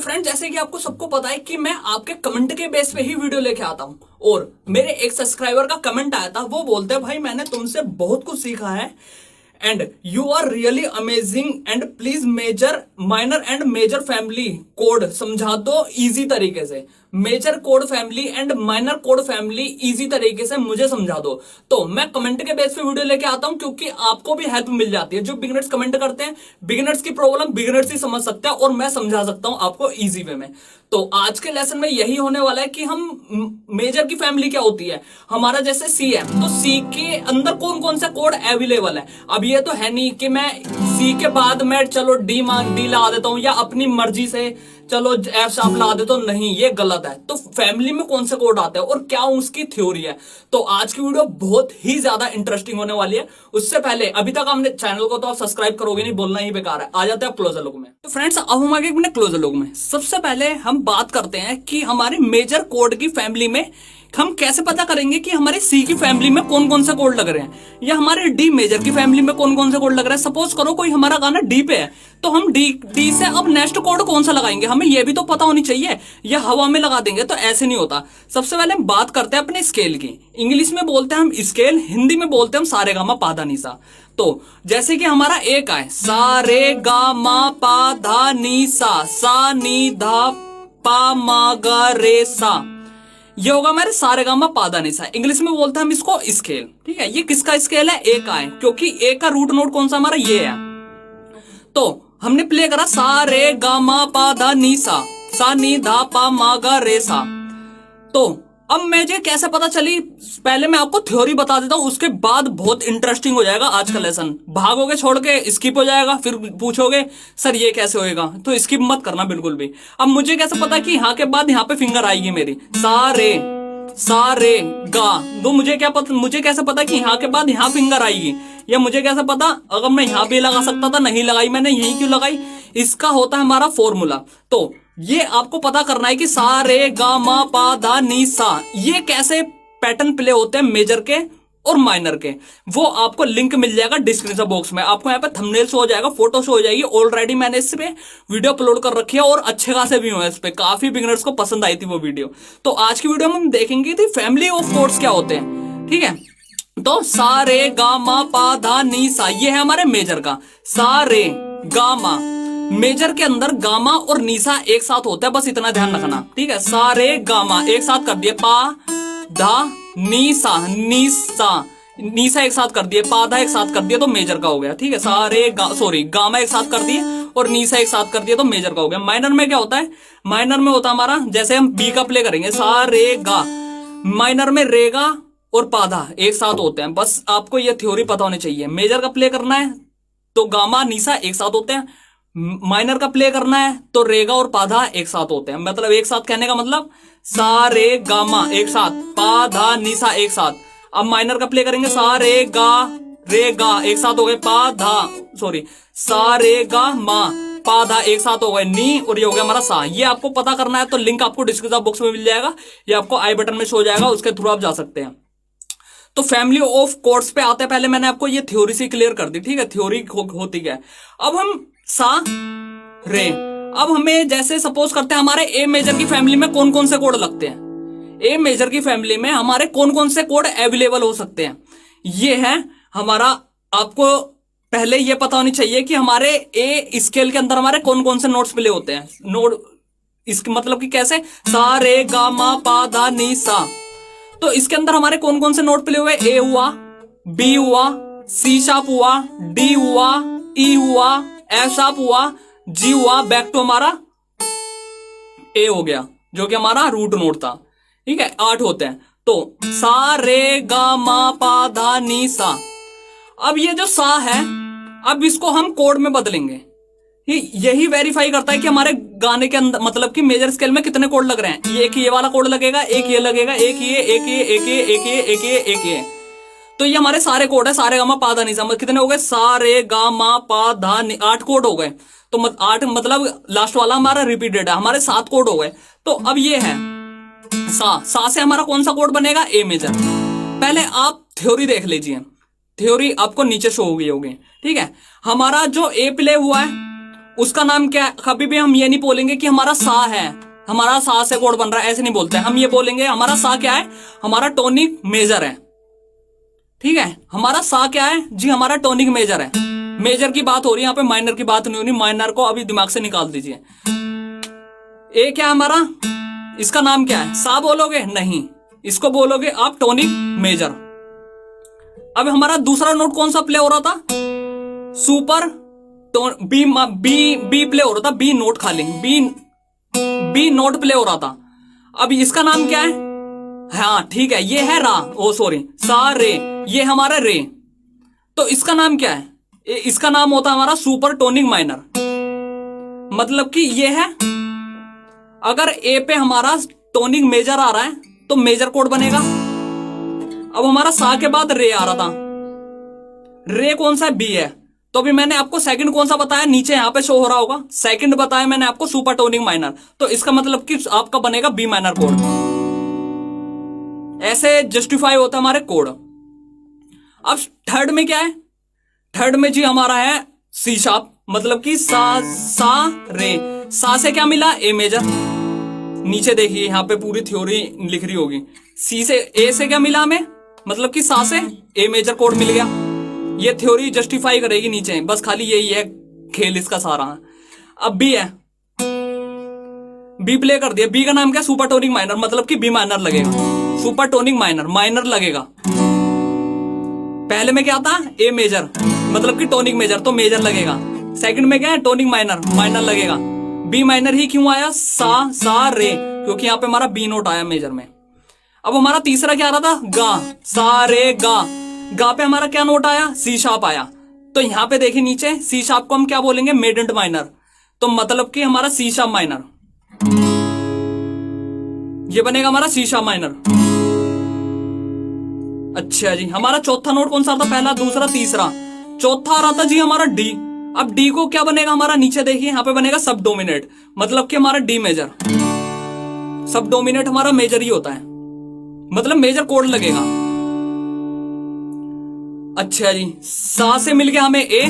Friend, जैसे कि आपको सबको पता है कि मैं आपके कमेंट के बेस पे ही वीडियो लेके आता हूं। और मेरे एक सब्सक्राइबर का कमेंट आया था, वो बोलते हैं भाई मैंने तुमसे बहुत कुछ सीखा है and you are really amazing and please major minor and major family code समझा दो इजी तरीके से। Major code family and minor code family easy तरीके से मुझे समझा दो। तो मैं कमेंट के बेस पे वीडियो लेके आता हूं क्योंकि आपको भी हेल्प मिल जाती है। जो बिगिनर्स कमेंट करते हैं, बिगिनर्स की प्रॉब्लम बिगिनर्स ही समझ सकते हैं और मैं समझा सकता हूं आपको इजी वे में। तो आज के लेसन में यही होने वाला है कि हम मेजर की फैमिली क्या होती है। हमारा जैसे सी है तो सी के अंदर कौन कौन सा कोड अवेलेबल है। अब ये तो है नहीं कि मैं सी के बाद मैं चलो डी लगा देता हूं या अपनी मर्जी से चलो एफ शार्प लगा देता हूं, नहीं ये गलत है। तो फैमिली में कौन से कोड आते हैं और क्या उसकी थ्योरी है। तो आज की वीडियो बहुत ही ज्यादा इंटरेस्टिंग होने वाली है। उससे पहले अभी तक हमने चैनल को तो आप सब्सक्राइब करोगे नहीं, बोलना ही बेकार है। आ जाते हैं क्लोजर लुक में। तो फ्रेंड्स अब हम आगे अपने क्लोजर लुक में सबसे पहले हम बात करते हैं कि हमारे मेजर कोड की फैमिली में हम कैसे पता करेंगे कि हमारे सी की फैमिली में कौन कौन से कोड लग रहे हैं या हमारे डी मेजर की फैमिली में कौन कौन से कोड लग रहे हैं। सपोज करो कोई हमारा गाना डी पे है तो हम डी से अब नेक्स्ट कोड कौन सा लगाएंगे, हमें यह भी तो पता होनी चाहिए। या हवा में लगा देंगे तो ऐसे नहीं होता। सबसे पहले हम बात करते हैं अपने स्केल की। इंग्लिश में बोलते हैं हम स्केल, हिंदी में बोलते हैं हम सारे गामा पा धा नी सा। तो जैसे कि हमारा एक है सा रे गा मा पा धा नी सा नी धा पा मा गा रे सा। ये होगा हमारे सारे गामा पादा निसा। इंग्लिश में बोलते हैं हम इसको स्केल। ठीक है, ये किसका स्केल है? ए का है, क्योंकि ए का रूट नोट कौन सा हमारा ये है। तो हमने प्ले करा सा रे गामा पादा नीसा सा नी धा पा मा गा रे सा। तो अब मुझे कैसे पता चली, पहले मैं आपको थ्योरी बता देता हूं, उसके बाद बहुत इंटरेस्टिंग हो जाएगा आज का लेसन। भागोगे छोड़ के स्किप हो जाएगा, फिर पूछोगे सर ये कैसे होएगा, तो स्किप मत करना बिल्कुल भी। अब मुझे कैसे पता कि यहाँ के बाद यहाँ पे फिंगर आएगी मेरी सा रे गा। तो मुझे कैसे पता कि यहाँ के बाद यहाँ फिंगर आएगी, या मुझे कैसे पता अगर मैं यहाँ भी लगा सकता था, नहीं लगाई मैंने, यही क्यों लगाई। इसका होता है हमारा फॉर्मूला। तो ये आपको पता करना है कि सा रे गा मा पा धा नी सा ये कैसे पैटर्न प्ले होते हैं मेजर के और माइनर के। वो आपको लिंक मिल जाएगा डिस्क्रिप्शन बॉक्स में। आपको यहाँ पे थंबनेल शो हो जाएगा, फोटो शो हो जाएगी। ऑलरेडी मैंने इस पे वीडियो अपलोड कर रखी है और अच्छे खासे भी हुए इस पे, काफी बिगिनर्स को पसंद आई थी वो वीडियो। तो आज की वीडियो में हम देखेंगे थी फैमिली ऑफ कोड्स क्या होते हैं। ठीक है, तो सा रे गा मा पा धा नी सा ये है हमारे मेजर का। सा रे गा मा, मेजर के अंदर गामा और नीसा एक साथ होता है, बस इतना ध्यान रखना। ठीक है, सा रे गामा एक साथ कर दिए, पा धा नीसा नीसा एक साथ कर दिए, पा धा एक साथ कर दिए तो मेजर का हो गया। ठीक है, सा रे गामा एक साथ कर दिए और नीसा एक साथ कर दिए तो मेजर का हो गया। माइनर में क्या होता है? माइनर में होता है हमारा, जैसे हम बी का प्ले करेंगे सा रे गा, माइनर में रेगा और पाधा एक साथ होते हैं। बस आपको यह थ्योरी पता होनी चाहिए। मेजर का प्ले करना है तो गामा नीसा एक साथ होते हैं, माइनर का प्ले करना है तो रेगा और पाधा एक साथ होते हैं। मतलब एक साथ कहने का मतलब सा रे गामा एक साथ, पाधा नीसा एक साथ। अब माइनर का प्ले करेंगे सा रे गा एक साथ हो गए, सा रे गा मा पाधा एक साथ हो गए, नी और ये हो गया हमारा सा। ये आपको पता करना है तो लिंक आपको डिस्क्रिप्शन बॉक्स में मिल जाएगा, ये आपको आई बटन में शो हो जाएगा, उसके थ्रू आप जा सकते हैं। तो फैमिली ऑफ कोड्स पे आते हैं, पहले मैंने आपको ये थ्योरी से क्लियर कर दी। ठीक है, थ्योरी होती क्या है। अब हम सा रे, अब हमें जैसे सपोज करते हैं हमारे ए मेजर की फैमिली में कौन कौन से कोड लगते हैं। ए मेजर की फैमिली में हमारे कौन कौन से कोड अवेलेबल हो सकते हैं, ये है हमारा। आपको पहले ये पता होनी चाहिए कि हमारे ए स्केल के अंदर हमारे कौन कौन से नोट्स प्ले होते हैं। नोट इसके मतलब कि कैसे, सा रे गा मा पा धा नी सा। तो इसके अंदर हमारे कौन कौन से नोट प्ले हुए? ए हुआ, बी हुआ, सी शार्प हुआ, डी हुआ, ई हुआ, एफ शार्प हुआ, जी हुआ, बैक टू हमारा ए हो गया जो कि हमारा रूट नोट था। ठीक है, 8 होते हैं। तो सा रे गा मा पा धा नी सा। अब ये जो सा है, अब इसको हम कोड में बदलेंगे। यही वेरीफाई करता है कि हमारे गाने के अंदर मतलब कि मेजर स्केल में कितने कोड लग रहे हैं। एक ये वाला कोड लगेगा, एक ये लगेगा, एक ये। तो ये हमारे सारे कोड है, सारे गामा पा धा नी सा। कितने हो गए? सा रे गा मा पा धा नी, 8 कोड हो गए। तो 8 मतलब लास्ट वाला हमारा रिपीटेड है, हमारे 7 कोड हो गए। तो अब ये है सा से हमारा कौन सा कोड बनेगा? ए मेजर। पहले आप थ्योरी देख लीजिए, थ्योरी आपको नीचे शो हो गई होगी। ठीक है, हमारा जो ए प्ले हुआ है उसका नाम क्या है? कभी भी हम ये नहीं बोलेंगे कि हमारा सा है, हमारा सा से कोड बन रहा है, ऐसे नहीं बोलते। हम ये बोलेंगे हमारा सा क्या है, हमारा टोनिक मेजर है। ठीक है, हमारा सा क्या है जी, हमारा टोनिक मेजर है। मेजर की बात हो रही है यहाँ पे, माइनर की बात नहीं हो रही। माइनर को अभी दिमाग से निकाल दीजिए। ए क्या है हमारा, इसका नाम क्या है, सा बोलोगे? नहीं, इसको बोलोगे आप टोनिक मेजर। अब हमारा दूसरा नोट कौन सा प्ले हो रहा था, super B B B play हो रहा था, बी नोट खाली, बी नोट प्ले हो रहा था। अब इसका नाम क्या है, हाँ ठीक है, ये है रा, ओ सॉरी, सा रे, ये हमारा रे। तो इसका नाम क्या है, इसका नाम होता है हमारा सुपर टोनिक माइनर। मतलब कि ये है, अगर ए पे हमारा टोनिक मेजर आ रहा है तो मेजर कोड बनेगा। अब हमारा सा के बाद रे आ रहा था, रे कौन सा है, बी है। तो अभी मैंने आपको सेकंड कौन सा बताया, नीचे यहां पे शो हो रहा होगा, सेकंड बताया मैंने आपको सुपर टोनिक माइनर। तो इसका मतलब कि आपका बनेगा बी माइनर कोड। ऐसे जस्टिफाई होता है हमारे कोड। अब थर्ड में क्या है, थर्ड में जी हमारा है सी शार्प, मतलब कि सा रे। सा से क्या मिला, ए मेजर। नीचे देखिए यहां पे पूरी थ्योरी लिख रही होगी। सी से ए से क्या मिला हमें, मतलब कि सा से ए मेजर कोड मिल गया। ये थ्योरी जस्टिफाई करेगी नीचे, बस खाली यही है खेल इसका सारा। अब बी है, बी प्ले कर दिया। बी का नाम क्या, सुपर टोनिक माइनर, मतलब कि बी माइनर लगेगा, सुपर टोनिक माइनर, माइनर लगेगा। पहले में क्या था, ए मेजर, मतलब कि टोनिक मेजर, तो मेजर लगेगा। सेकंड में क्या है, टोनिक माइनर, माइनर लगेगा। बी माइनर ही क्यों आया, सा रे, क्योंकि यहां पे हमारा बी नोट आया मेजर में। अब हमारा तीसरा क्या आ रहा था, गा, सा रे गा। गा पे हमारा क्या नोट आया, सी शार्प आया। तो यहां पे देखिए नीचे, सी शार्प को हम क्या बोलेंगे, मेडेंट माइनर। तो मतलब कि हमारा सी शार्प माइनर, ये बनेगा हमारा सी शार्प माइनर। अच्छा जी, हमारा चौथा नोट कौन सा था, पहला, दूसरा, तीसरा, चौथा आ रहा था जी हमारा डी। अब डी को क्या बनेगा हमारा, नीचे देखिए यहां पे बनेगा सब डोमिनेट, मतलब कि हमारा डी मेजर। सब डोमिनेट हमारा मेजर ही होता है, मतलब मेजर कोड लगेगा। अच्छा जी, सा से मिल गया हमें ए,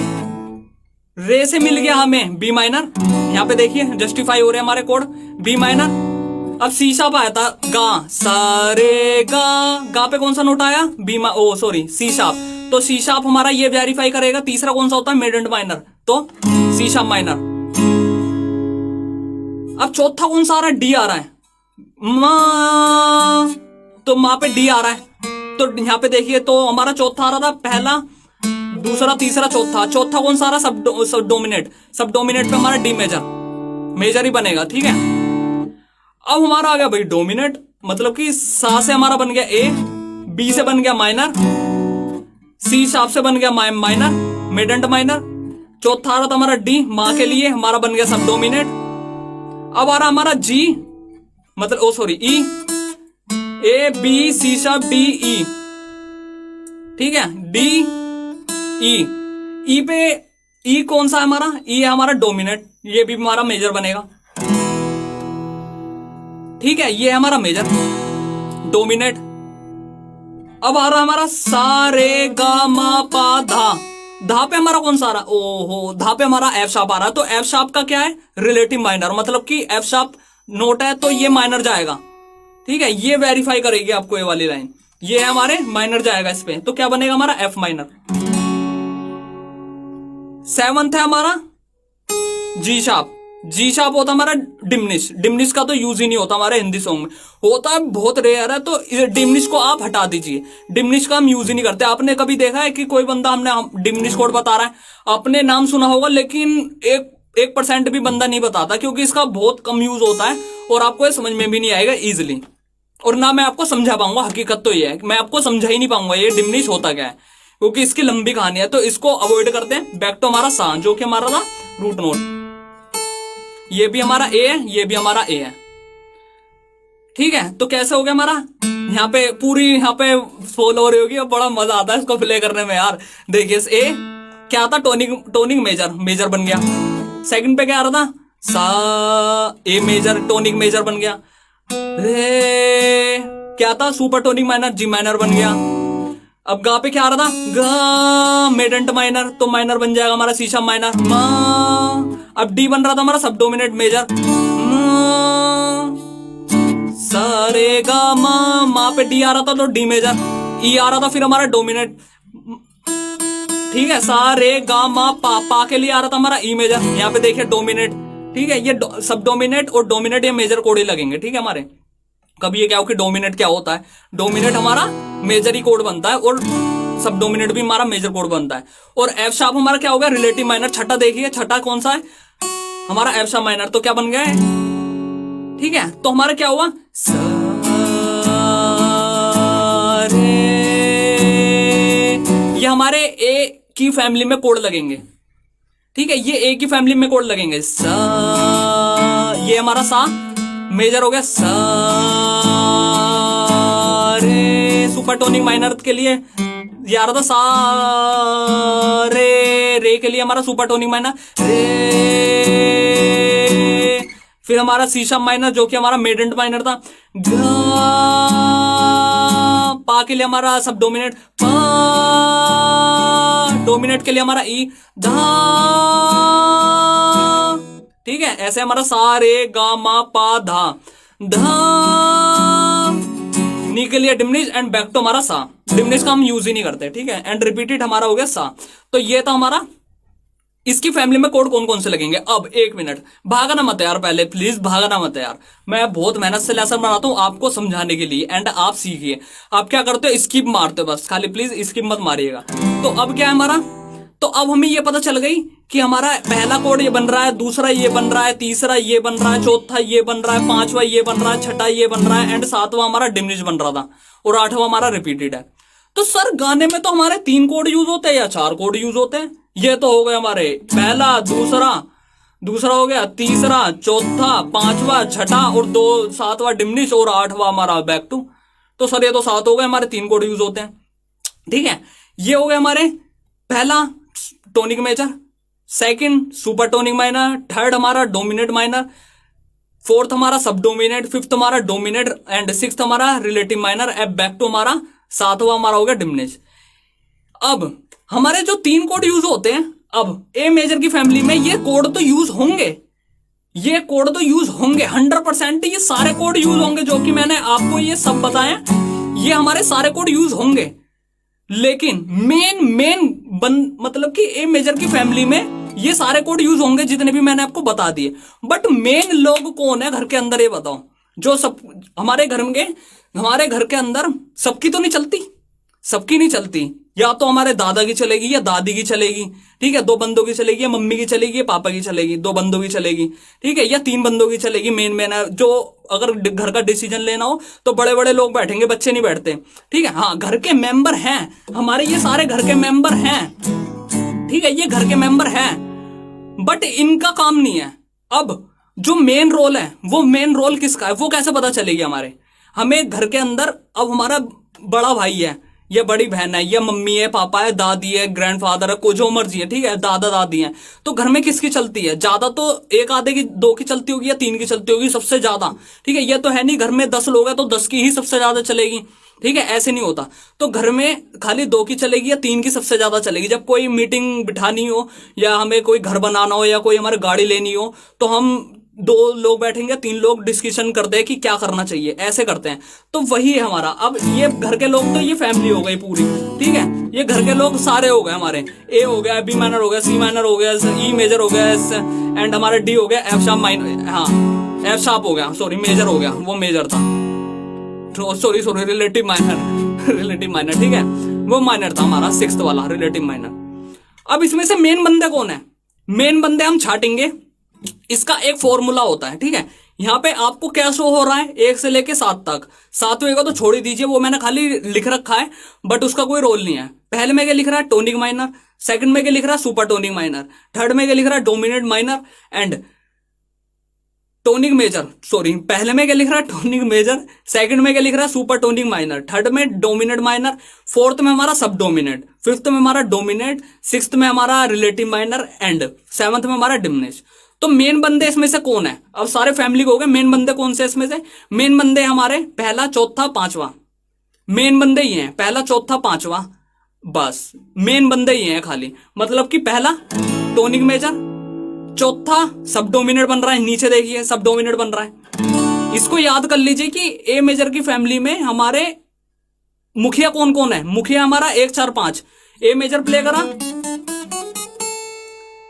रे से मिल गया हमें बी माइनर। यहां पे देखिए जस्टिफाई हो रहे हैं हमारे कोड, बी माइनर। अब सी शार्प आया था, गा, सा रे गा। गा पे कौन सा नोट आया, B oh sorry C sharp. तो सी शार्प हमारा ये वेरीफाई करेगा। तीसरा कौन सा होता है, मेडेंट माइनर, तो सी शार्प माइनर। अब चौथा कौन सा आ रहा है, डी आ रहा है, मा, तो मा पे डी आ रहा है। तो यहां पे देखिए, तो हमारा चौथा आ रहा था, पहला, दूसरा, तीसरा, चौथा। चौथा कौन सा आ रहा, सब डोमिनेट। सब डोमिनेट पे हमारा डी मेजर, मेजर ही बनेगा। ठीक है, अब हमारा आ गया भाई डोमिनेट, मतलब कि सा से हमारा बन गया ए, बी से बन गया माइनर, सी शार्प से बन गया माइनर, मेडेंट माइनर। चौथा आ रहा था हमारा डी, मां के लिए हमारा बन गया सब डोमिनेट। अब आ रहा हमारा जी, मतलब oh sorry E, A B C sharp D E. ठीक है, डी ई, ई पे ई कौन सा है हमारा, ई है हमारा डोमिनेट, ये भी हमारा मेजर बनेगा। ठीक है, ये है हमारा मेजर डोमिनेट। अब आ रहा हमारा सा रे गा मा पा धा। धा पे हमारा कौन सा आ रहा, ओहो, धा पे हमारा एफ शार्प आ रहा है। तो एफ शार्प का क्या है, रिलेटिव माइनर, मतलब कि एफ शार्प नोट है तो ये माइनर जाएगा। ठीक है, ये वेरीफाई करेगी आपको ये वाली लाइन, ये है हमारे माइनर जाएगा इस पे। तो क्या बनेगा हमारा, एफ माइनर। सेवंथ है हमारा जी शार्प। जी शार्प होता है हमारा डिमनिश। डिमनिश का तो यूज ही नहीं होता हमारे हिंदी सॉन्ग में, होता है बहुत रेयर है। तो डिमनिश को आप हटा दीजिए, डिमनिश का हम यूज ही नहीं करते। आपने कभी देखा है कि कोई बंदा हमने डिमनिश कोड बता रहा है, आपने नाम सुना होगा, लेकिन 1% भी बंदा नहीं बताता, क्योंकि इसका बहुत कम यूज होता है और आपको ये समझ में भी नहीं आएगा इजिली, और ना मैं आपको समझा पाऊंगा। हकीकत तो ये है, मैं आपको समझा ही नहीं पाऊंगा ये डिमनिश होता क्या है, क्योंकि इसकी लंबी कहानी है। तो इसको अवॉइड करते हैं। बैक टू हमारा सा, जो कि हमारा था रूट नोट। ये भी हमारा ए है, ये भी हमारा ए है। ठीक है, तो कैसे हो गया हमारा, यहाँ पे पूरी यहाँ पे फॉलो हो रही होगी, और बड़ा मजा आता है इसको प्ले करने में यार। देखिए ए क्या था, टोनिक मेजर, मेजर बन गया। सेकंड पे क्या आ रहा था, सा ए मेजर, टोनिक मेजर बन गया। रे क्या था, सुपर टोनिक माइनर, जी माइनर बन गया। अब गा पे क्या आ रहा था, गा मेडेंट माइनर, तो माइनर बन जाएगा हमारा सी शार्प माइनर, मा। अब डी बन रहा था हमारा सब डोमिनेट मेजर, सा रे गा मा पे डी आ रहा था तो डी मेजर, ई आ रहा था फिर हमारा डोमिनेट, ठीक है, सा रे गा मा पा के लिए आ रहा था हमारा ई मेजर, यहाँ पे देखिए डोमिनेट, ठीक है, ये सब डोमिनेट और डोमिनेट ये मेजर कोड ही लगेंगे, ठीक है हमारे। कभी ये क्या हो कि डोमिनेट क्या होता है, डोमिनेट हमारा मेजर ही कोड बनता है और सब डोमिनेट भी हमारा मेजर कोड बनता है। और एफ शार्प हमारा क्या हो गया, रिलेटिव माइनर। छठा देखिए, छठा कौन सा है हमारा, एफ शार्प माइनर, तो क्या बन गया है, ठीक है, तो हमारा क्या हुआ, सा रे, ये हमारे ए की फैमिली में कोड लगेंगे, ठीक है, ये ए की फैमिली में कोड लगेंगे, सा, ये हमारा सा मेजर हो गया, सा रे, सुपरटोनिक माइनर के लिए ये आ रहा था सा रे के लिए हमारा सुपरटोनिक माइनर रे, फिर हमारा सी शार्प माइनर जो कि हमारा मेडेंट माइनर था, गा, पा के लिए हमारा सब डोमिनेट, पा, डोमिनेट के लिए हमारा ई, धा, ठीक है, ऐसे हमारा सा रे गा मा पा धा, धा, नी के लिए डिमनिश एंड बैक टू हमारा सा, डिमनिश का हम यूज ही नहीं करते, ठीक है, एंड रिपीटेड हमारा हो गया सा। तो ये था हमारा, इसकी फैमिली में कोड कौन कौन से लगेंगे। अब एक मिनट, भागना मत यार, पहले प्लीज भागना मत यार, मैं बहुत मेहनत से लेसन बनाता हूँ आपको समझाने के लिए, एंड आप सीखिए। आप क्या करते हो, स्किप मारते हो बस, खाली प्लीज स्किप मत मारिएगा। तो अब क्या है हमारा, तो अब हमें ये पता चल गई कि हमारा पहला कोड ये बन रहा है, दूसरा ये बन रहा है, तीसरा ये बन रहा है, चौथा ये बन रहा है, पांचवा ये बन रहा है, छठा ये बन रहा है, एंड सातवां हमारा डिमनिश बन रहा था, और आठवां हमारा रिपीटेड है। तो सर गाने में तो हमारे 3 कोड यूज होते हैं या 4 कोड यूज होते हैं। ये तो हो गए हमारे पहला, दूसरा हो गया, तीसरा, चौथा, पांचवा, छठा और 2 सातवां डिमनिश और 8वां हमारा बैक टू। तो सर ये तो 7 हो गए हमारे, 3 कोड यूज होते हैं, ठीक है। ये हो गए हमारे पहला tonic major, second super tonic minor, third हमारा डोमिनेट माइनर, फोर्थ हमारा सब डोमिनेट, फिफ्थ हमारा डोमिनेट एंड सिक्स्थ हमारा रिलेटिव माइनर, एब बैक टू हमारा 7वां हमारा हो गया डिमनिश। अब हमारे जो 3 कोड यूज होते हैं, अब ए मेजर की फैमिली में ये कोड तो यूज होंगे, ये कोड तो यूज होंगे 100%, ये सारे कोड यूज होंगे जो कि मैंने आपको ये सब बताया, ये हमारे सारे कोड यूज होंगे। लेकिन मेन मतलब कि ए मेजर की फैमिली में ये सारे कोड यूज होंगे जितने भी मैंने आपको बता दिए। बट मेन लोग कौन है घर के अंदर, ये बताओ। जो सब हमारे घर के अंदर सबकी तो नहीं चलती, सबकी नहीं चलती, या तो हमारे दादा की चलेगी या दादी की चलेगी, ठीक है, 2 बंदों की चलेगी, या मम्मी की चलेगी या पापा की चलेगी, 2 बंदों की चलेगी, ठीक है, या 3 बंदों की चलेगी। मेन है जो अगर घर का डिसीजन लेना हो तो बड़े बड़े लोग बैठेंगे, बच्चे नहीं बैठते, ठीक है। हाँ, घर के मेंबर हैं हमारे, ये सारे घर के मेंबर हैं, ठीक है, ये घर के मेंबर हैं, बट इनका काम नहीं है। अब जो मेन रोल है, वो मेन रोल किसका है, वो कैसे पता चलेगी हमारे, हमें घर के अंदर। अब हमारा बड़ा भाई है या बड़ी बहन है या मम्मी है, पापा है, दादी है, ग्रैंडफादर है, को जो मर्जी है, ठीक है, दादा दादी है, तो घर में किसकी चलती है ज्यादा, तो 1 आधे की, 2 की चलती होगी या 3 की चलती होगी सबसे ज्यादा, ठीक है। ये तो है नहीं घर में 10 लोग हैं तो 10 की ही सबसे ज्यादा चलेगी, ठीक है, ऐसे नहीं होता। तो घर में खाली 2 की चलेगी या 3 की सबसे ज्यादा चलेगी। जब कोई मीटिंग बिठानी हो या हमें कोई घर बनाना हो या कोई हमारे गाड़ी लेनी हो, तो हम 2 लोग बैठेंगे, 3 लोग डिस्कशन करते हैं कि क्या करना चाहिए, ऐसे करते हैं। तो वही है हमारा। अब ये घर के लोग तो ये फैमिली हो गई पूरी, ठीक है, ये घर के लोग सारे हो गए हमारे। ए हो गया, बी माइनर हो गया, सी माइनर हो गया, ई मेजर हो गया, एंड हमारा डी हो गया, एफ शार्प माइनर, हाँ एफ शार्प हो गया, सॉरी मेजर हो गया, वो मेजर था, सॉरी रिलेटिव माइनर, ठीक है, वो माइनर था हमारा 6th वाला रिलेटिव माइनर। अब इसमें से मेन बंदे कौन है, मेन बंदे हम छाटेंगे। इसका एक फॉर्मूला होता है, ठीक है। यहां पे आपको क्या शो हो रहा है 1 से लेके 7 तक, 7वें का तो छोड़ ही दीजिए, वो मैंने खाली लिख रखा है, बट उसका कोई रोल नहीं है। पहले में क्या लिख रहा है, टोनिक माइनर, सेकंड में क्या लिख रहा है, सुपर टोनिक माइनर, थर्ड में क्या लिख रहा है, dominant minor and tonic major, sorry पहले में क्या लिख रहा है, टोनिक मेजर, सेकंड में क्या लिख रहा है, सुपर टोनिक माइनर, थर्ड में डोमिनेट माइनर, फोर्थ में हमारा सब डोमिनेट, फिफ्थ में हमारा डोमिनेट, सिक्स्थ में हमारा रिलेटिव माइनर एंड 7th में हमारा डिमनिश। तो मेन बंदे इसमें से कौन है, अब सारे फैमिली को हो गए, मेन बंदे कौन से इसमें से, मेन बंदे हमारे पहला, चौथा, 5वां, मेन बंदे ही हैं, पहला चौथा पांचवा, बस मेन बंदे ही हैं खाली। मतलब कि पहला टोनिक मेजर, चौथा सब डोमिनेट बन रहा है, नीचे देखिए सब डोमिनेट बन रहा है। इसको याद कर लीजिए कि ए मेजर की फैमिली में हमारे मुखिया कौन कौन है। मुखिया हमारा 1 4 5, ए मेजर प्ले करा,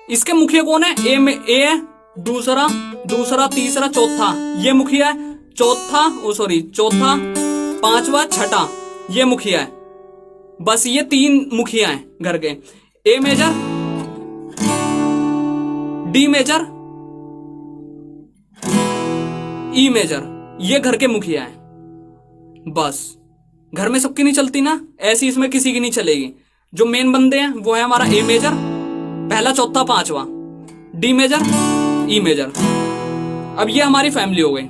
इसके मुखिया कौन है, ए है, दूसरा दूसरा तीसरा चौथा, ये मुखिया है, चौथा चौथा पांचवा छठा ये मुखिया है। बस ये 3 मुखिया हैं घर के। A major, D major, E major, ये घर के मुखिया हैं। बस घर में सबकी नहीं चलती ना, ऐसी इसमें किसी की नहीं चलेगी। जो मेन बंदे हैं वो है हमारा ए मेजर, पहला चौथा पांचवा, डी मेजर, ई मेजर। अब ये हमारी फैमिली हो गई।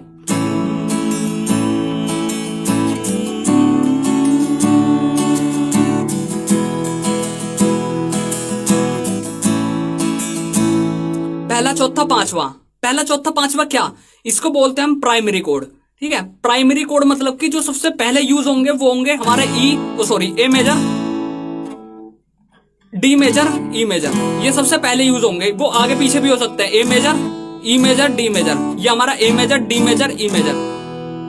पहला चौथा पांचवा, पहला चौथा पांचवा क्या, इसको बोलते हैं हम प्राइमरी कोड। ठीक है, प्राइमरी कोड मतलब कि जो सबसे पहले यूज होंगे वो होंगे हमारे A major, D major, E major, ये सबसे पहले यूज होंगे। वो आगे पीछे भी हो सकते हैं, A major, E major, D major. ये हमारा A major, D major, E major,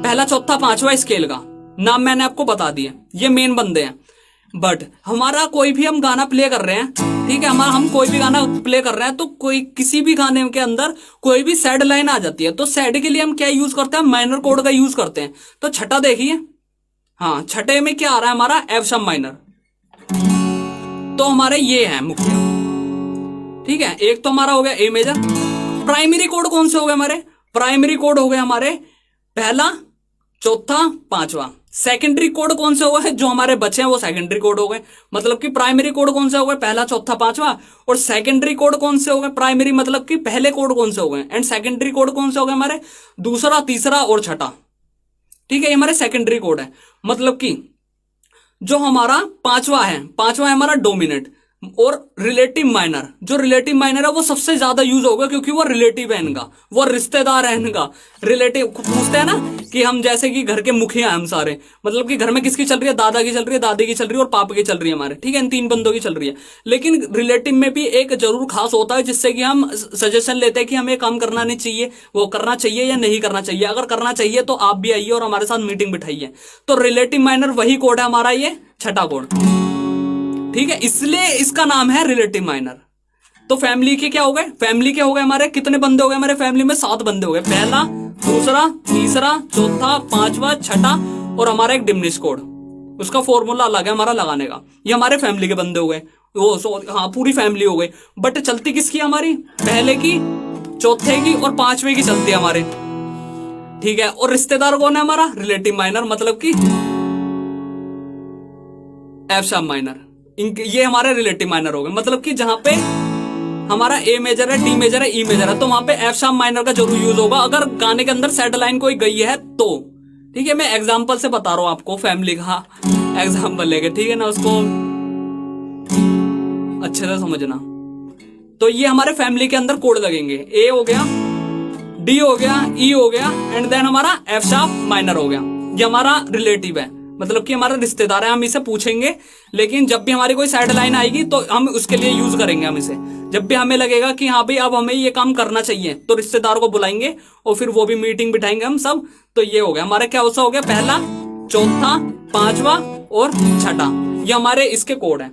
पहला चौथा पांचवा स्केल का नाम मैंने आपको बता दिया। ये मेन बंदे हैं। बट हमारा कोई भी हम गाना प्ले कर रहे हैं, ठीक है, हम कोई भी गाना प्ले कर रहे हैं तो कोई किसी भी गाने के अंदर कोई भी सैड लाइन आ जाती है, तो सैड के लिए हम क्या यूज करते हैं, माइनर कोड का यूज करते हैं। तो छठा देखिए, हाँ छठे में क्या आ रहा है हमारा, एफ शार्प माइनर। तो हमारे ये है मुखिया। ठीक है, एक तो हमारा हो गया ए मेजर। प्राइमरी कोड कौन से हो गए हमारे, प्राइमरी कोड हो गए हमारे पहला चौथा पांचवा। सेकेंडरी कोड कौन से हो गए, जो हमारे बचे हैं वो सेकेंडरी कोड हो गए। मतलब कि प्राइमरी कोड कौन से हो गए, पहला चौथा पांचवा, और सेकेंडरी कोड कौन से हो गए, प्राइमरी मतलब कि पहले कोड कौन से हो गए, एंड सेकेंडरी कोड कौन से हो गए हमारे, दूसरा तीसरा और छठा। ठीक है, ये हमारे सेकेंडरी कोड है। मतलब कि जो हमारा पांचवा है हमारा डोमिनेट और रिलेटिव माइनर। जो रिलेटिव माइनर है वो सबसे ज्यादा यूज होगा क्योंकि वो रिलेटिव है इनका, वो रिश्तेदार है इनका। रिलेटिव पूछते हैं ना कि हम जैसे कि घर के मुखिया हैं हम सारे, मतलब कि घर में किसकी चल रही है, दादा की चल रही है, दादी की चल रही है और पापा की चल रही है हमारे। ठीक है, इन 3 बंदों की चल रही है। लेकिन रिलेटिव में भी एक जरूर खास होता है जिससे कि हम सजेशन लेते हैं कि हमें काम करना नहीं चाहिए, वो करना चाहिए या नहीं करना चाहिए। अगर करना चाहिए तो आप भी आइए और हमारे साथ मीटिंग बिठाइए। तो रिलेटिव माइनर वही कोड है हमारा, ये छठा कोड। ठीक है, इसलिए इसका नाम है रिलेटिव माइनर। तो फैमिली के क्या हो गए, फैमिली के हो गए हमारे कितने बंदे हो गए हमारे फैमिली में, 7 बंदे हो गए। पहला दूसरा तीसरा चौथा पांचवा छठा और हमारा एक डिमिनिश कोड, उसका फॉर्मूला अलग है हमारा लगाने का। ये हमारे फैमिली के बंदे हो गए, हाँ पूरी फैमिली हो गई। बट चलती किसकी हमारी, पहले की, चौथे की और पांचवे की चलती है हमारे। ठीक है, और रिश्तेदार कौन है हमारा, रिलेटिव माइनर, मतलब कि एफ शार्प माइनर। ये हमारे रिलेटिव माइनर हो गए। मतलब कि जहां पे हमारा ए मेजर है, डी मेजर है, ई मेजर है, तो वहां पे एफ शार्प माइनर का जरूर यूज होगा अगर गाने के अंदर सेट लाइन कोई गई है तो। ठीक है, मैं एग्जांपल से बता रहा हूं आपको, फैमिली का एग्जांपल लेके, ठीक है ना, उसको अच्छे से समझना। तो ये हमारे फैमिली के अंदर कोड लगेंगे, ए हो गया, डी हो गया, ई हो गया, एंड देन हमारा एफ शार्प माइनर हो गया। ये हमारा रिलेटिव है, मतलब कि हमारा रिश्तेदार है, हम इसे पूछेंगे। लेकिन जब भी हमारी कोई साइड लाइन आएगी तो हम उसके लिए यूज करेंगे हम इसे। जब भी हमें लगेगा कि हाँ भाई अब हमें ये काम करना चाहिए तो रिश्तेदार को बुलाएंगे और फिर वो भी मीटिंग बिठाएंगे हम सब। तो ये हो गया हमारा, क्या हो गया, पहला चौथा पांचवा और छठा, ये हमारे इसके कोड है।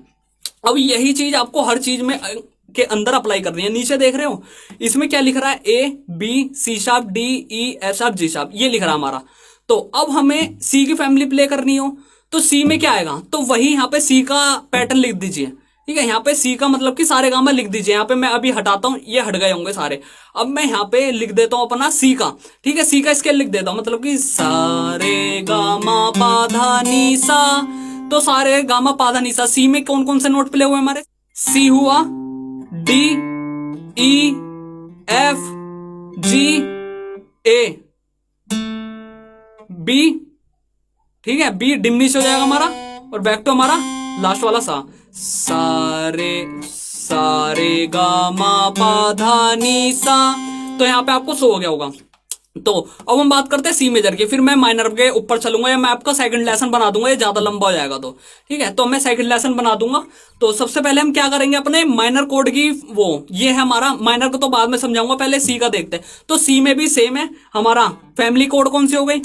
अब यही चीज आपको हर चीज में के अंदर अप्लाई करनी है। नीचे देख रहे हो इसमें क्या लिख रहा है, A B C sharp D E F sharp G sharp, ये लिख रहा है हमारा। तो अब हमें सी की फैमिली प्ले करनी हो तो सी में क्या आएगा, तो वही यहाँ पे सी का पैटर्न लिख दीजिए। ठीक है, यहाँ पे सी का मतलब कि सारे गामा लिख दीजिए। यहाँ पे मैं अभी हटाता हूँ, ये हट गए होंगे सारे। अब मैं यहाँ पे लिख देता हूँ अपना सी का। ठीक है, सी का स्केल लिख देता हूँ, मतलब कि सारे गामा पाधा नी सा। तो सारे गामा पाधा नी सा। सी में कौन कौन से नोट प्ले हुए हमारे, सी हुआ, D E F G A B. ठीक है, बी डिमिनिश हो जाएगा हमारा और बैक टू हमारा लास्ट वाला सा। सारे सारे गामा पा धा नी सा। तो यहां पे आपको सो हो गया होगा। तो अब हम बात करते हैं सी मेजर की, फिर मैं माइनर के ऊपर चलूंगा, या मैं आपका सेकंड लेसन बना दूंगा, ये ज्यादा लंबा हो जाएगा तो ठीक है। तो मैं सेकंड लेसन बना दूंगा। तो सबसे पहले हम क्या करेंगे, अपने माइनर कोड की वो ये है हमारा माइनर को तो बाद में समझाऊंगा, पहले सी का देखते हैं। तो सी में भी सेम है हमारा फैमिली कोड कौन सी हो गई,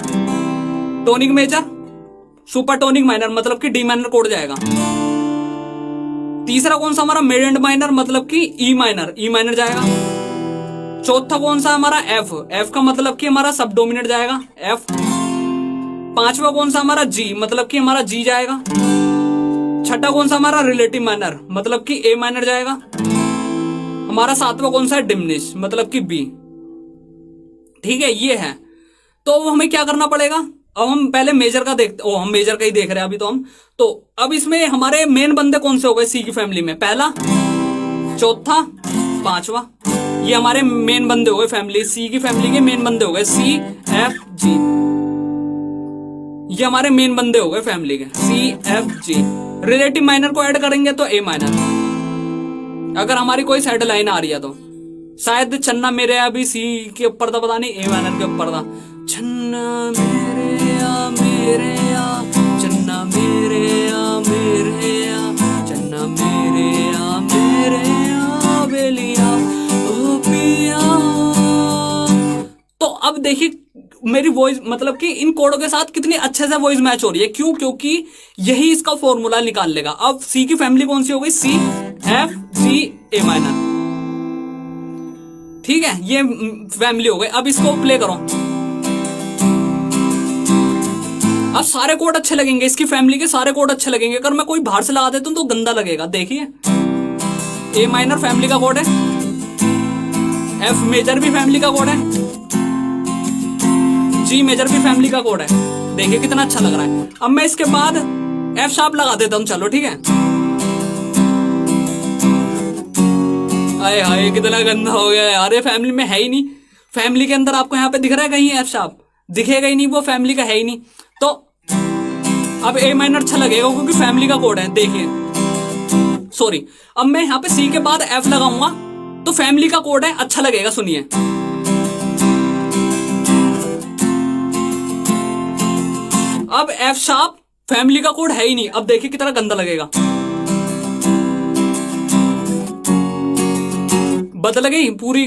tonic major, super tonic minor मतलब कि डी माइनर कोड जाएगा। तीसरा कौन सा हमारा मिड एंड माइनर मतलब कि ई माइनर जाएगा। चौथा कौन सा हमारा एफ का मतलब कि हमारा सब डोमिनेट जाएगा एफ। पांचवा कौन सा हमारा जी मतलब कि हमारा जी जाएगा। छठा कौन सा हमारा रिलेटिव माइनर मतलब कि ए माइनर जाएगा। हमारा सातवां कौन सा है डिमिनिश मतलब कि बी। ठीक है, ये है। तो हमें क्या करना पड़ेगा, अब हम पहले मेजर का देखते, हम मेजर का ही देख रहे हैं अभी तो हम। तो अब इसमें हमारे मेन बंदे कौन से हो गए सी की फैमिली में, पहला, चौथा, पांचवा, ये हमारे मेन बंदे हो गए फैमिली, सी की फैमिली के मेन बंदे हो गए सी एफ जी। ये हमारे मेन बंदे हो गए फैमिली के C F G. Relative minor को ऐड करेंगे तो ए माइनर, अगर हमारी कोई साइड लाइन आ रही है तो। शायद चन्ना मेरे अभी सी के ऊपर था, पता नहीं ए माइनर के ऊपर था। चन्ना मेरे आ चन्ना मेरे आ चन्ना मेरे आ बेलिया ओ पिया। तो अब देखिए मेरी वॉइस मतलब कि इन कोडों के साथ कितनी अच्छे से वॉइस मैच हो रही है, क्यों, क्योंकि यही इसका फॉर्मूला निकाल लेगा। अब सी की फैमिली कौन सी हो गई, सी एफ जी ए माइनर। ठीक है, ये फैमिली हो गई। अब इसको प्ले करो, अब सारे कोड अच्छे लगेंगे, इसकी फैमिली के सारे कोड अच्छे लगेंगे। अगर मैं कोई बाहर से लगा देता हूं तो गंदा लगेगा। देखिए ए माइनर फैमिली का कोड है, एफ मेजर भी फैमिली का कोड है, जी मेजर भी फैमिली का कोड है। देखिए कितना अच्छा लग रहा है। अब मैं इसके बाद एफ शार्प लगा देता हूं, चलो ठीक है। अरे हाय कितना गंदा हो गया यार, ये फैमिली में है ही नहीं। फैमिली के अंदर आपको यहाँ पे दिख रहा है कहीं एफ शार्प, दिखेगा ही नहीं, वो फैमिली का है ही नहीं। तो अब ए माइनर अच्छा लगेगा क्योंकि फैमिली का कोड है। देखिए सॉरी, अब मैं यहाँ पे सी के बाद एफ लगाऊंगा तो फैमिली का कोड है, अच्छा लगेगा। सुनिए अब एफ शार्प फैमिली का कोड है ही नहीं, अब देखिए कितना गंदा लगेगा। बदल गई पूरी,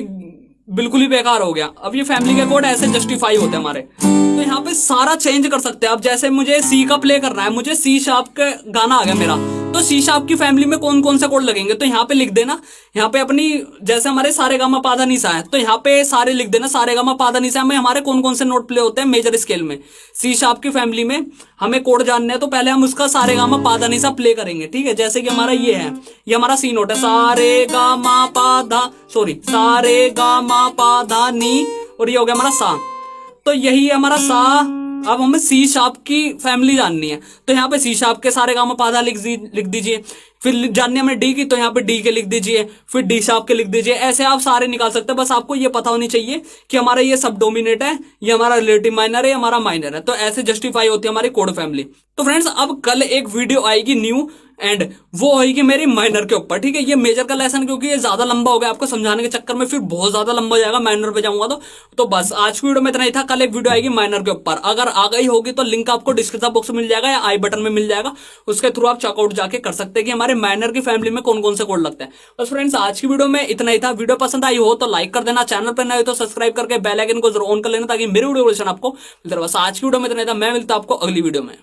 बिल्कुल ही बेकार हो गया। अब ये फैमिली के कोड ऐसे जस्टिफाई होते हैं हमारे। तो यहाँ पे सारा चेंज कर सकते हैं। अब जैसे मुझे सी का प्ले करना है, मुझे सी शार्प का गाना आ गया मेरा, तो सी शार्प की फैमिली में कौन कौन से कोड लगेंगे तो यहाँ पे लिख देना। यहाँ पे अपनी जैसे हमारे सारे गामा पाधा निशा है तो यहाँ पे सारे लिख देना, सारे गामा पाधा निशा में हमारे कौन कौन से नोट प्ले होते हैं मेजर स्केल में। सी शार्प की फैमिली में हमें कोड जानने हैं तो पहले हम उसका सारे गामा पाधा निशा प्ले करेंगे। ठीक है, जैसे कि हमारा ये है, ये हमारा सी नोट है, सारे गामा पाधा, सॉरी सारे गामा पाधा नी, और ये हो गया हमारा सा। तो यही है हमारा सा। अब हमें सी शार्प की फैमिली जाननी है तो यहाँ पे सी शार्प के सारे गामा पाधा लिख दीजिए। फिर जाननी हमें डी की तो यहाँ पे डी के लिख दीजिए, फिर डी शार्प के लिख दीजिए। ऐसे आप सारे निकाल सकते हैं, बस आपको ये पता होनी चाहिए कि हमारा ये सब डोमिनेट है, ये हमारा रिलेटिव माइनर है, हमारा माइनर है। तो ऐसे जस्टिफाई होती है हमारी कोड फैमिली। तो फ्रेंड्स अब कल एक वीडियो आएगी न्यू, एंड वो होगी मेरी माइनर के ऊपर। ठीक है, ये मेजर का लेसन क्योंकि ये ज्यादा लंबा हो गया आपको समझाने के चक्कर में, फिर बहुत ज्यादा लंबा हो जाएगा माइनर पे जाऊंगा तो बस आज की वीडियो में इतना ही था। कल एक वीडियो आएगी माइनर के ऊपर, अगर आ गई होगी तो लिंक आपको डिस्क्रिप्शन बॉक्स में मिल जाएगा या आई बटन में मिल जाएगा, उसके थ्रू आप चेकआउट जाके कर सकते हैं कि हमारे माइनर की फैमिली में कौन कौन से कोड लगते हैं। बस फ्रेंड्स आज की वीडियो में इतना ही था। वीडियो पसंद आई हो तो लाइक कर देना, चैनल पर नए हो तो सब्सक्राइब करके बेल आइकन को जरूर ऑन कर लेना ताकि मेरी वीडियो आपको मिलता रहे। बस आज की वीडियो में इतना ही था, मैं मिलता आपको अगली वीडियो में।